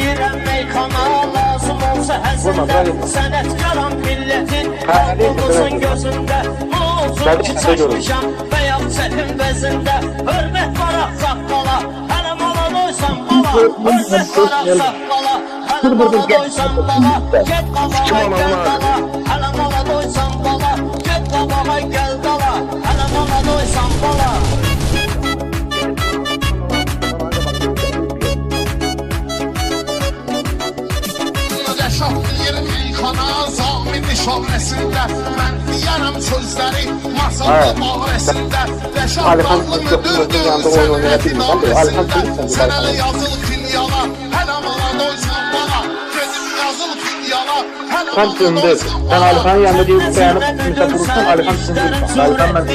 girəm meykana, lazım olsa həzində, sənətkaram milletin, halkımızın gözündə, nə olsun ki çəkmişəm, bəyaz çətin vəzində, hörmət var ağsaqqala, hələ mala doysan bala, hörmət var ağsaqqala, hələ mala doysan bala, get qabağa gəl dala, hələ mala doysan bala, get qabağa gəl dala, hələ mala doysan bala. Yerim meykana, zamin nişanəsində, mən deyərəm sözləri masallı bağrəsində, Rəşadlı müdürdür, sənəti davrəsində, sənələ yazıl dünyala, hələ mala doysan bana, gözüm yazıl dünyala, hələ mala doysan bana. Sen Alihan'ın yanında deyip dayanıp kimse vurursan, Alihan sınırırsan. Alihan ben...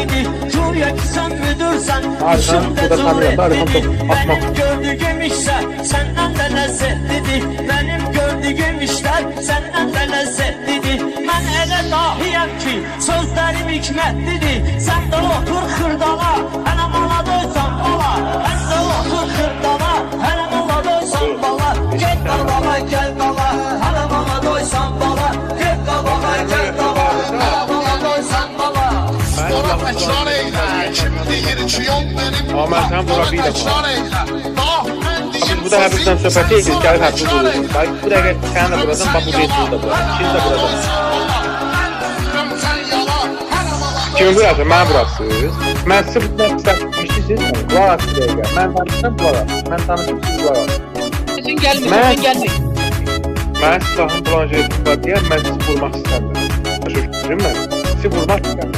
Alihan burada tanıyorsa Alihan çok atmak. Gördüğüm işler senden de lezzetlidir. Benim gördüğüm işler senden de lezzetlidir. Ben elə dahiyəm ki sözlerim hikmetlidir. Sen de otur xırdala, hələ mala doysan bala. Sen de otur xırdala, hələ mala doysan bala. Get qabağa gel dala, hələ mala doysan bala. Get qabağa gel dala, hələ mala doysan bala. Sonra təkrar eylə, kim deyir ki yol benim, sonra təkrar eylə. Biz burada həbirdən söhbəti edirik, gəlib həbir duruyoruz. Bu dəqiqə sən də buradan, bax bu getini də buradan, ikiniz də buradan. Kimi burası, mən burasıyız. Mən sizi buradan istəmişsiniz, qulaq asın dəqiqə. Mən tanışsam qulaq asın, mən tanışım siz qulaq asın. Sizin gəlməyiniz, gəlmək. Mən silahın bulanjörüm var deyər, mən sizi vurmaq istəmirəm. Başa mən sizi vurmaq istəmirəm.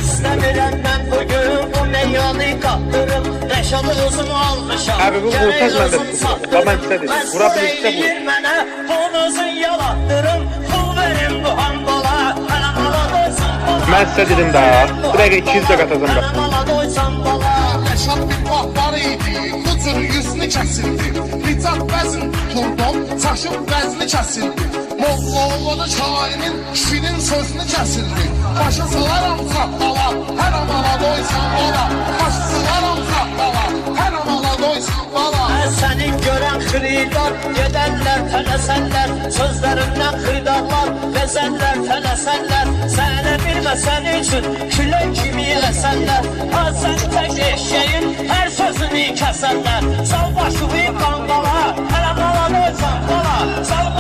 İstəmirəm mən bugün bu meyyanı qatdırım, Rəşadı özüm almışam, Abi bu vurtaz mən də tutmam, mən sizə dedim, vura bilirsə vur. Mənə pul özün yalatdırım, pul verin bu hambala, hələ mala doysan bala. Mən sizə dedim daha, bu dəqiqə 200 də qatacam da. Hələ mala doysan bala. Rəşad bir vaxtlar idi, bu cür yüzünü kəsildi. Ricat vəzin tuturdum, çaşıb vəzni kəsildi. Molla oğlanı şainin, şirin sözünü kəsildi. Başa salaram saqqala, hər amala doysan bala. Başa salaram saqqala, hər amala doysan bala. Səni görən xridar, gedərlər tələsərlər, sözlərimdən xridarlar, ləzərlər tələsərlər. Sənə bilməsən üçün külək kimi əsərlər, sən tək eşeğin hər sözünü kəsərlər. Sal başını qanqala, hələ mala